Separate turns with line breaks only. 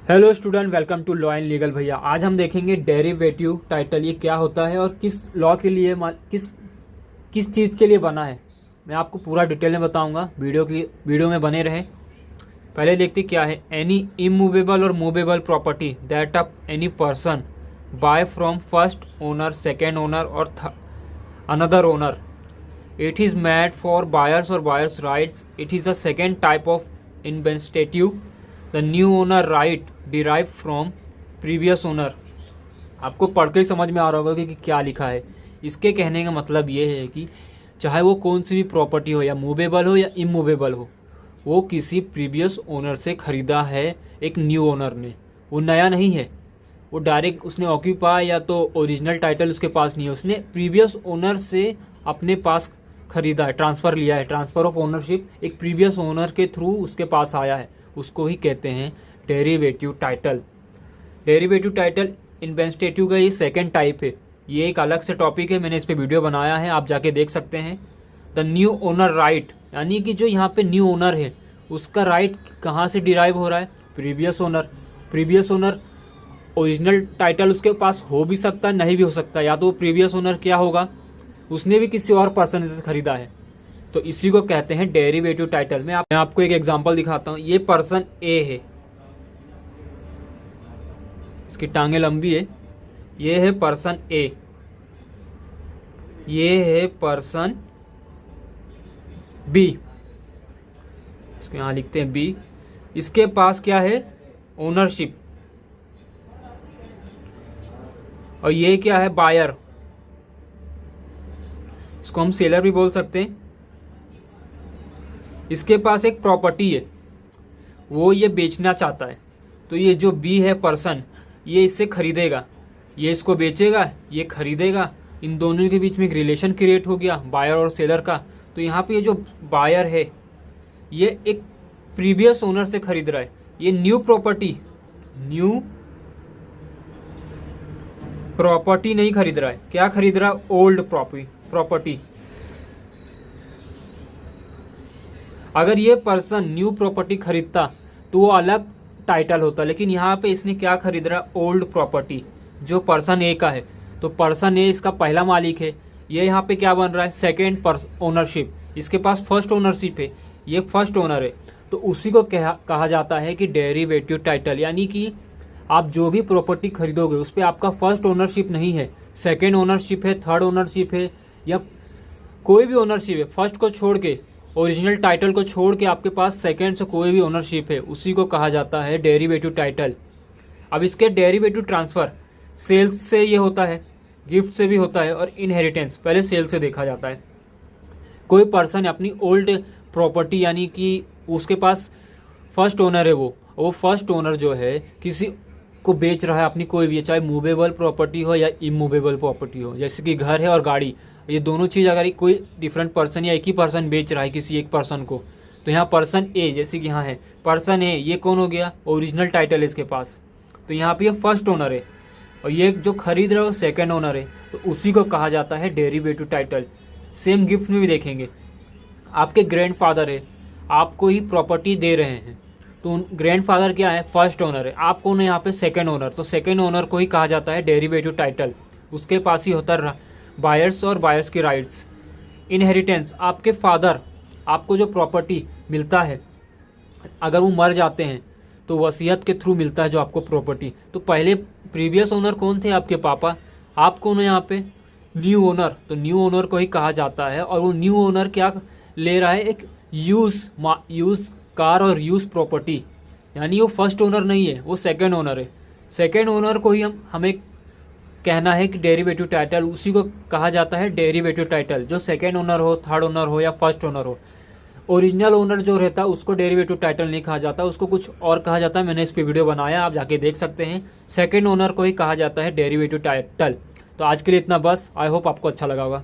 Hello student, welcome to law and legal. भैया आज हम देखेंगे डेरिवेटिव टाइटल ये क्या होता है और किस लॉ के लिए किस चीज़ के लिए बना है। मैं आपको पूरा डिटेल में बताऊंगा। वीडियो में बने रहे। पहले देखते क्या है। एनी इमूवेबल और movable property that up any person buy from first owner, second owner और another owner, it is made for buyers और buyers rights. It is a second type of investigative. The new owner right derive from previous owner. आपको पढ़ के ही समझ में आ रहा होगा कि क्या लिखा है। इसके कहने का मतलब ये है कि चाहे वो कौन सी भी प्रॉपर्टी हो, या मूवेबल हो या इमूवेबल हो, वो किसी प्रीवियस ओनर से ख़रीदा है एक न्यू ओनर ने। वो नया नहीं है, वो डायरेक्ट उसने ऑक्यूपाई या तो ओरिजिनल टाइटल उसके पास नहीं है, उसने प्रीवियस ओनर से अपने पास खरीदा है, ट्रांसफ़र लिया है। ट्रांसफ़र ऑफ ओनरशिप एक प्रीवियस ओनर के थ्रू उसके पास आया है, उसको ही कहते हैं डेरिवेटिव टाइटल। डेरिवेटिव टाइटल इन्वेस्टेटिव का ये सेकंड टाइप है। ये एक अलग से टॉपिक है, मैंने इस पे वीडियो बनाया है, आप जाके देख सकते हैं। द न्यू ओनर राइट, यानी कि जो यहाँ पे न्यू ओनर है उसका राइट कहाँ से डिराइव हो रहा है? Previous owner. Previous owner original title उसके पास हो भी सकता है, नहीं भी हो सकता। या तो प्रीवियस ओनर क्या होगा, उसने भी किसी और पर्सन से खरीदा है, तो इसी को कहते हैं डेरिवेटिव टाइटल। मैं आपको एक एग्जांपल दिखाता हूँ। ये पर्सन ए है, इसकी टांगे लंबी है। ये है पर्सन ए, ये है पर्सन बी, इसको यहाँ लिखते हैं बी। इसके पास क्या है? ओनरशिप। और ये क्या है? बायर। इसको हम सेलर भी बोल सकते हैं। इसके पास एक प्रॉपर्टी है, वो ये बेचना चाहता है, तो ये जो बी है पर्सन, ये इससे खरीदेगा, ये इसको बेचेगा, ये खरीदेगा। इन दोनों के बीच में एक रिलेशन क्रिएट हो गया, बायर और सेलर का। तो यहाँ पे ये जो बायर है ये एक प्रीवियस ओनर से खरीद रहा है। ये न्यू प्रॉपर्टी नहीं खरीद रहा है। क्या खरीद रहा है? Old property. अगर ये पर्सन न्यू प्रॉपर्टी खरीदता तो वो अलग टाइटल होता, लेकिन यहाँ पे इसने क्या खरीद रहा है? ओल्ड प्रॉपर्टी, जो पर्सन ए का है। तो पर्सन ए इसका पहला मालिक है। ये यहाँ पे क्या बन रहा है? Second ownership. इसके पास फर्स्ट ओनरशिप है, ये फर्स्ट ओनर है। तो उसी को कहा जाता है कि डेरिवेटिव टाइटल। यानी कि आप जो भी प्रॉपर्टी खरीदोगे उस पर आपका फर्स्ट ओनरशिप नहीं है, सेकेंड ओनरशिप है, थर्ड ओनरशिप है, या कोई भी ओनरशिप है। फर्स्ट को छोड़ के, ओरिजिनल टाइटल को छोड़ के आपके पास सेकंड से कोई भी ओनरशिप है, उसी को कहा जाता है डेरिवेटिव टाइटल। अब इसके डेरिवेटिव ट्रांसफ़र सेल्स से ये होता है, गिफ्ट से भी होता है, और इनहेरिटेंस पहले सेल से देखा जाता है। कोई पर्सन अपनी ओल्ड प्रॉपर्टी, यानी कि उसके पास फर्स्ट ओनर है, वो फर्स्ट ओनर जो है किसी को बेच रहा है अपनी कोई भी, चाहे मूवेबल प्रॉपर्टी हो या इमूवेबल प्रॉपर्टी हो। जैसे कि घर है और गाड़ी, ये दोनों चीज़ अगर कोई डिफरेंट पर्सन या एक ही पर्सन बेच रहा है किसी एक पर्सन को, तो यहाँ पर्सन ए, जैसे कि यहाँ है पर्सन ए, ये कौन हो गया? ओरिजिनल टाइटल है इसके पास, तो यहाँ पे ये फर्स्ट ओनर है। और ये जो खरीद रहा है वो सेकेंड ओनर है, तो उसी को कहा जाता है डेरिवेटिव टाइटल। सेम गिफ्ट में भी देखेंगे। आपके ग्रैंडफादर है, आपको ही प्रॉपर्टी दे रहे हैं, तो ग्रैंडफादर क्या है? फर्स्ट ओनर है। आप कौन है यहाँ पे? Second owner. तो सेकेंड ओनर को ही कहा जाता है डेरिवेटिव टाइटल। उसके पास ही होता है बायर्स और बायर्स की राइट्स। इनहेरिटेंस, आपके फादर, आपको जो प्रॉपर्टी मिलता है, अगर वो मर जाते हैं तो वसीयत के थ्रू मिलता है जो आपको प्रॉपर्टी। तो पहले प्रीवियस ओनर कौन थे? आपके पापा। आप कौन है यहाँ पे? New owner. तो न्यू ओनर को ही कहा जाता है। और वो न्यू ओनर क्या ले रहा है? एक यूज कार और यूज प्रॉपर्टी, यानी वो फर्स्ट ओनर नहीं है, वो सेकेंड ओनर है। सेकेंड ओनर को ही हमें कहना है कि डेरिवेटिव टाइटल, उसी को कहा जाता है डेरिवेटिव टाइटल। जो सेकेंड ओनर हो, थर्ड ओनर हो या फर्स्ट ओनर हो। ओरिजिनल ओनर जो रहता है उसको डेरिवेटिव टाइटल नहीं कहा जाता, उसको कुछ और कहा जाता है। मैंने इस पे वीडियो बनाया, आप जाके देख सकते हैं। सेकेंड ओनर को ही कहा जाता है डेरिवेटिव टाइटल। तो आज के लिए इतना बस। आई होप आपको अच्छा लगा होगा।